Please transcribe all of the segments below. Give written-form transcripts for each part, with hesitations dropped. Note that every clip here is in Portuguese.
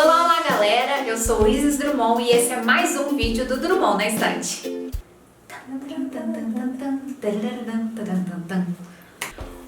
Olá, olá galera, eu sou Isis Drummond e esse é mais um vídeo do Drummond na Estante.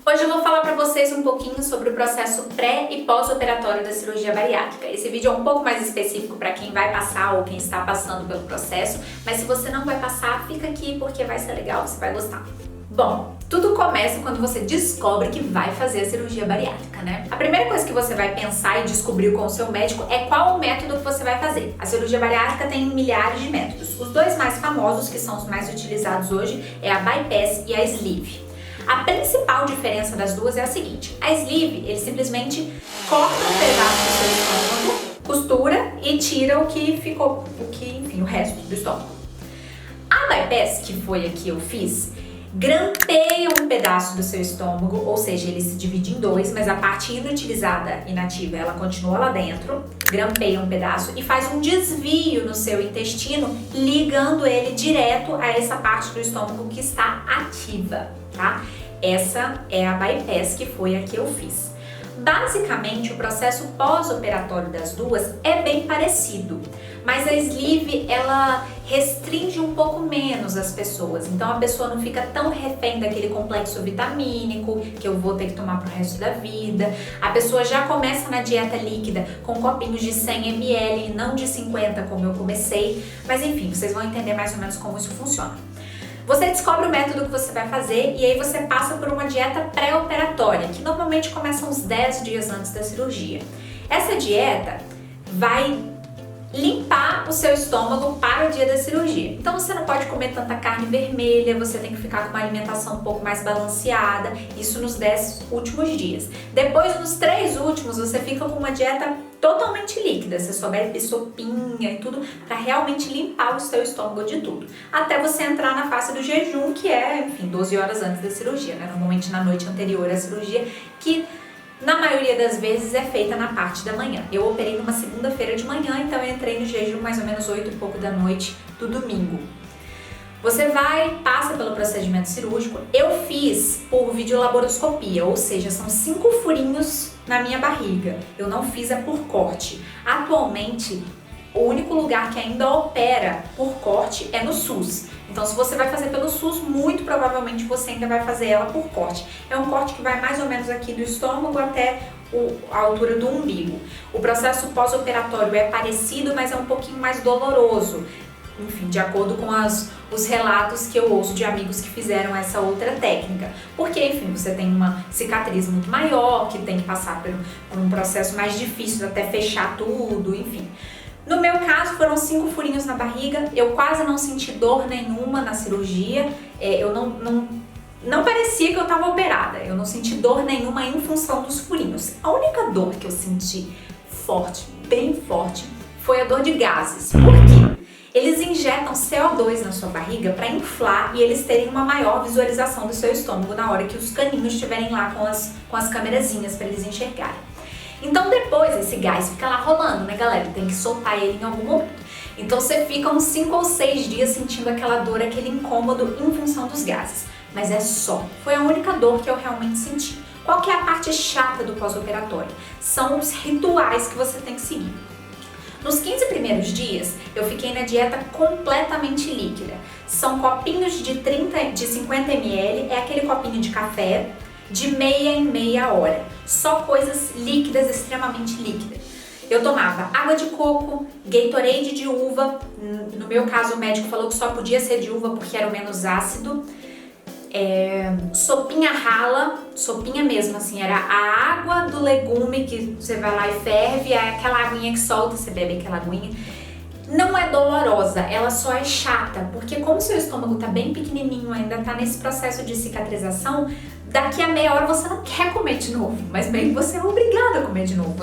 Hoje eu vou falar pra vocês um pouquinho sobre o processo pré e pós-operatório da cirurgia bariátrica. Esse vídeo é um pouco mais específico para quem vai passar ou quem está passando pelo processo, mas se você não vai passar, fica aqui porque vai ser legal, você vai gostar. Bom, tudo começa quando você descobre que vai fazer a cirurgia bariátrica, né? A primeira coisa que você vai pensar e descobrir com o seu médico é qual o método que você vai fazer. A cirurgia bariátrica tem milhares de métodos. Os dois mais famosos, que são os mais utilizados hoje, é a bypass e a sleeve. A principal diferença das duas é a seguinte: a sleeve, ele simplesmente corta um pedaço do seu estômago, costura e tira o que ficou, o resto do estômago. A bypass, que foi a que eu fiz, grampeia um pedaço do seu estômago, ou seja, ele se divide em dois, mas a parte inutilizada, inativa, ela continua lá dentro, grampeia um pedaço e faz um desvio no seu intestino, ligando ele direto a essa parte do estômago que está ativa, tá? Essa é a bypass, que foi a que eu fiz. Basicamente, o processo pós-operatório das duas é bem parecido, mas a sleeve, ela restringe um pouco menos as pessoas, então a pessoa não fica tão refém daquele complexo vitamínico que eu vou ter que tomar pro resto da vida. A pessoa já começa na dieta líquida com copinhos de 100 ml e não de 50 como eu comecei, mas enfim, vocês vão entender mais ou menos como isso funciona. Você descobre o método que você vai fazer e aí você passa por uma dieta pré-operatória, que normalmente começa uns 10 dias antes da cirurgia. Essa dieta vai limpar o seu estômago para o dia da cirurgia. Então você não pode comer tanta carne vermelha, você tem que ficar com uma alimentação um pouco mais balanceada, isso nos 10 últimos dias. Depois, nos 3 últimos, você fica com uma dieta totalmente líquida, você só bebe sopinha e tudo para realmente limpar o seu estômago de tudo. Até você entrar na fase do jejum, que é, enfim, 12 horas antes da cirurgia, né? Normalmente na noite anterior à cirurgia, que na maioria das vezes é feita na parte da manhã. Eu operei numa segunda-feira de manhã, então eu entrei no jejum mais ou menos 8 e pouco da noite do domingo. Você passa pelo procedimento cirúrgico. Eu fiz por videolaparoscopia, ou seja, são 5 furinhos na minha barriga. Eu não fiz por corte. Atualmente, o único lugar que ainda opera por corte é no SUS. Então, se você vai fazer pelo SUS, muito provavelmente você ainda vai fazer ela por corte. É um corte que vai mais ou menos aqui do estômago até a altura do umbigo. O processo pós-operatório é parecido, mas é um pouquinho mais doloroso. Enfim, de acordo com os relatos que eu ouço de amigos que fizeram essa outra técnica. Porque, enfim, você tem uma cicatriz muito maior, que tem que passar por um processo mais difícil até fechar tudo, enfim. No meu caso, foram 5 furinhos na barriga, eu quase não senti dor nenhuma na cirurgia, eu não parecia que eu estava operada, eu não senti dor nenhuma em função dos furinhos. A única dor que eu senti forte, bem forte, foi a dor de gases. Por quê? Eles injetam CO2 na sua barriga para inflar e eles terem uma maior visualização do seu estômago na hora que os caninhos estiverem lá com as câmerazinhas para eles enxergarem. Então depois esse gás fica lá rolando, né, galera? Tem que soltar ele em algum momento. Então você fica uns 5 ou 6 dias sentindo aquela dor, aquele incômodo em função dos gases. Mas é só. Foi a única dor que eu realmente senti. Qual que é a parte chata do pós-operatório? São os rituais que você tem que seguir. Nos 15 primeiros dias, eu fiquei na dieta completamente líquida. São copinhos de 50 ml, é aquele copinho de café, de meia em meia hora. Só coisas líquidas, extremamente líquidas. Eu tomava água de coco, Gatorade de uva, no meu caso o médico falou que só podia ser de uva porque era o menos ácido. Sopinha rala, sopinha mesmo, assim, era a água do legume que você vai lá e ferve, é aquela aguinha que solta, você bebe aquela aguinha. Não é dolorosa, ela só é chata, porque como seu estômago tá bem pequenininho, ainda tá nesse processo de cicatrização, daqui a meia hora você não quer comer de novo, mas bem que você é obrigado a comer de novo,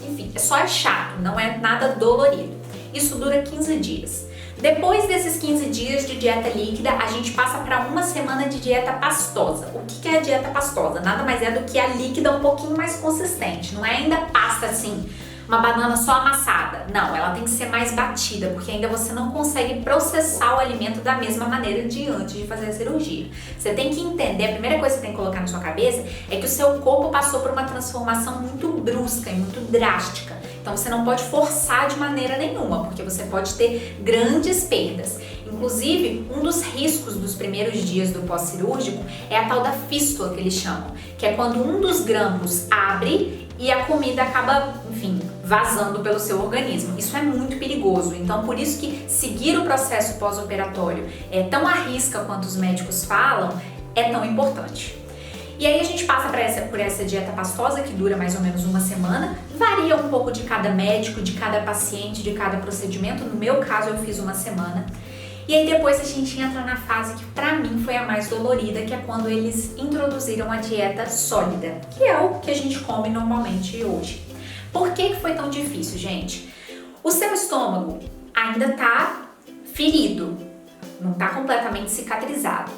enfim, só é chato, não é nada dolorido. Isso dura 15 dias. Depois desses 15 dias de dieta líquida, a gente passa para uma semana de dieta pastosa. O que é a dieta pastosa? Nada mais é do que a líquida um pouquinho mais consistente, não é ainda pasta assim, uma banana só amassada. Não, ela tem que ser mais batida, porque ainda você não consegue processar o alimento da mesma maneira de antes de fazer a cirurgia. Você tem que entender, a primeira coisa que você tem que colocar na sua cabeça é que o seu corpo passou por uma transformação muito brusca e muito drástica. Então você não pode forçar de maneira nenhuma, porque você pode ter grandes perdas. Inclusive, um dos riscos dos primeiros dias do pós-cirúrgico é a tal da fístula que eles chamam, que é quando um dos grampos abre e a comida acaba, enfim, vazando pelo seu organismo. Isso é muito perigoso, então por isso que seguir o processo pós-operatório é tão à risca quanto os médicos falam, é tão importante. E aí a gente passa por essa dieta pastosa que dura mais ou menos uma semana, varia um pouco de cada médico, de cada paciente, de cada procedimento. No meu caso eu fiz uma semana. E aí depois a gente entra na fase que pra mim foi a mais dolorida, que é quando eles introduziram a dieta sólida, que é o que a gente come normalmente hoje. Por que foi tão difícil, gente? O seu estômago ainda tá ferido, não tá completamente cicatrizado.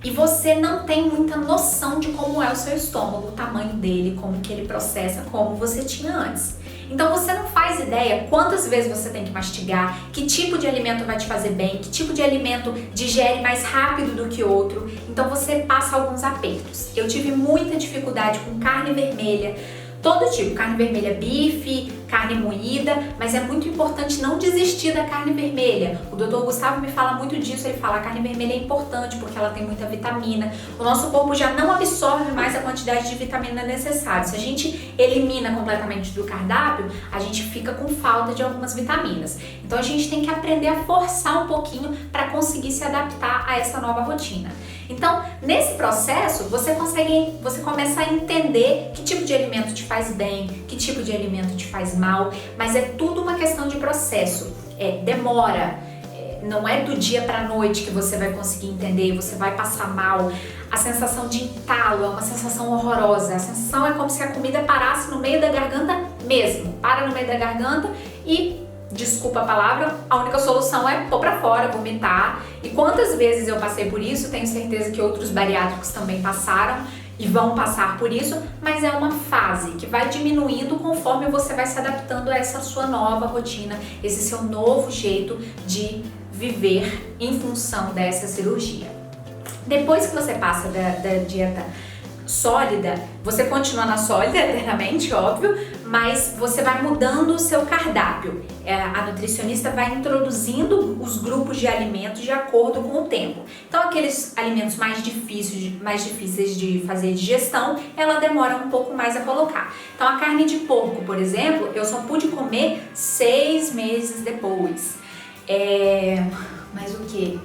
E você não tem muita noção de como é o seu estômago, o tamanho dele, como que ele processa, como você tinha antes. Então você não faz ideia quantas vezes você tem que mastigar, que tipo de alimento vai te fazer bem, que tipo de alimento digere mais rápido do que outro. Então você passa alguns apertos. Eu tive muita dificuldade com carne vermelha, todo tipo, carne vermelha, bife, carne moída, mas é muito importante não desistir da carne vermelha. O Dr. Gustavo me fala muito disso, ele fala que a carne vermelha é importante porque ela tem muita vitamina. O nosso corpo já não absorve mais a quantidade de vitamina necessária. Se a gente elimina completamente do cardápio, a gente fica com falta de algumas vitaminas. Então a gente tem que aprender a forçar um pouquinho para conseguir se adaptar a essa nova rotina. Então, nesse processo, você começa a entender que tipo de alimento te faz bem, que tipo de alimento te faz mal, mas é tudo uma questão de processo. Demora, não é do dia para a noite que você vai conseguir entender, você vai passar mal. A sensação de entalo é uma sensação horrorosa. A sensação é como se a comida parasse no meio da garganta mesmo. Para no meio da garganta e... desculpa a palavra, a única solução é pôr pra fora, vomitar. E quantas vezes eu passei por isso, tenho certeza que outros bariátricos também passaram e vão passar por isso, mas é uma fase que vai diminuindo conforme você vai se adaptando a essa sua nova rotina, esse seu novo jeito de viver em função dessa cirurgia. Depois que você passa da dieta sólida, você continua na sólida eternamente, óbvio, mas você vai mudando o seu cardápio. A nutricionista vai introduzindo os grupos de alimentos de acordo com o tempo. Então, aqueles alimentos mais difíceis de fazer digestão, ela demora um pouco mais a colocar. Então, a carne de porco, por exemplo, eu só pude comer 6 meses depois. Mas o que?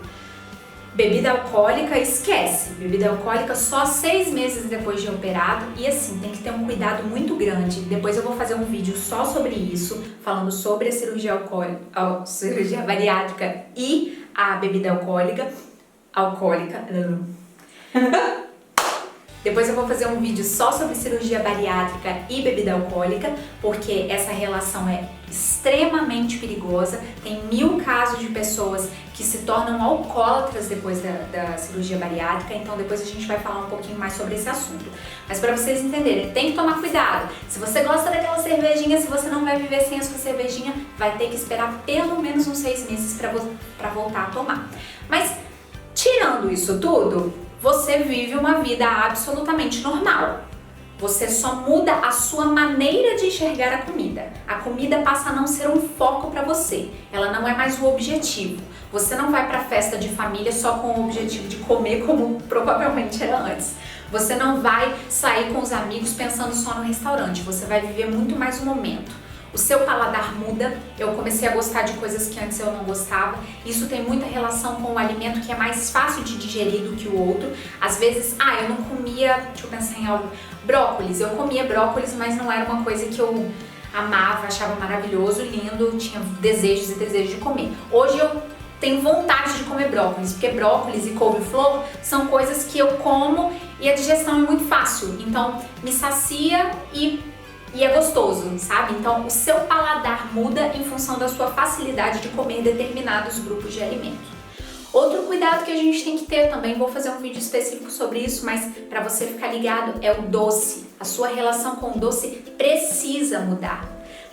Bebida alcoólica, esquece. Bebida alcoólica só 6 meses depois de operado. E assim, tem que ter um cuidado muito grande. Depois eu vou fazer um vídeo só sobre isso, falando sobre a cirurgia bariátrica e a bebida alcoólica. Depois eu vou fazer um vídeo só sobre cirurgia bariátrica e bebida alcoólica, porque essa relação é extremamente perigosa. Tem 1000 casos de pessoas que se tornam alcoólatras depois da cirurgia bariátrica, então depois a gente vai falar um pouquinho mais sobre esse assunto. Mas para vocês entenderem, tem que tomar cuidado. Se você gosta daquela cervejinha, se você não vai viver sem a sua cervejinha, vai ter que esperar pelo menos uns 6 meses para voltar a tomar. Mas tirando isso tudo, você vive uma vida absolutamente normal. Você só muda a sua maneira de enxergar a comida. A comida passa a não ser um foco para você. Ela não é mais o objetivo. Você não vai para festa de família só com o objetivo de comer como provavelmente era antes. Você não vai sair com os amigos pensando só no restaurante. Você vai viver muito mais o momento. O seu paladar muda, eu comecei a gostar de coisas que antes eu não gostava. Isso tem muita relação com o alimento que é mais fácil de digerir do que o outro. Às vezes, eu não comia, deixa eu pensar em algo, brócolis. Eu comia brócolis, mas não era uma coisa que eu amava, achava maravilhoso, lindo, tinha desejos e desejos de comer. Hoje eu tenho vontade de comer brócolis, porque brócolis e couve-flor são coisas que eu como e a digestão é muito fácil. Então, me sacia e é gostoso, sabe? Então, o seu paladar muda em função da sua facilidade de comer determinados grupos de alimentos. Outro cuidado que a gente tem que ter também, vou fazer um vídeo específico sobre isso, mas para você ficar ligado, é o doce. A sua relação com o doce precisa mudar.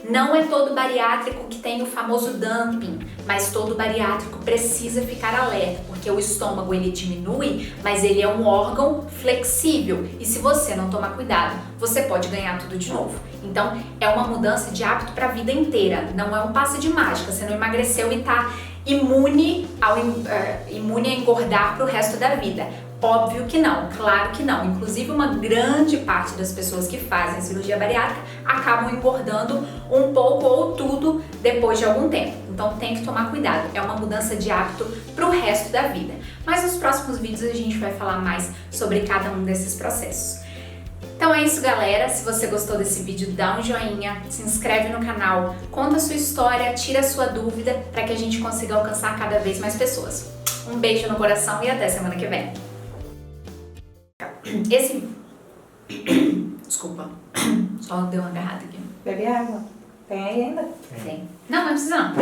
Não é todo bariátrico que tem o famoso dumping, mas todo bariátrico precisa ficar alerta, porque o estômago ele diminui, mas ele é um órgão flexível e se você não tomar cuidado, você pode ganhar tudo de novo. Então é uma mudança de hábito para a vida inteira, não é um passe de mágica, você não emagreceu e tá imune a engordar para o resto da vida. Óbvio que não, claro que não. Inclusive uma grande parte das pessoas que fazem cirurgia bariátrica acabam engordando um pouco ou tudo depois de algum tempo. Então tem que tomar cuidado, é uma mudança de hábito para o resto da vida. Mas nos próximos vídeos a gente vai falar mais sobre cada um desses processos. Então é isso, galera. Se você gostou desse vídeo, dá um joinha, se inscreve no canal, conta a sua história, tira a sua dúvida para que a gente consiga alcançar cada vez mais pessoas. Um beijo no coração e até semana que vem. Desculpa, só deu uma agarrada aqui. Bebe água. Tem aí ainda? Tem. Não precisa não.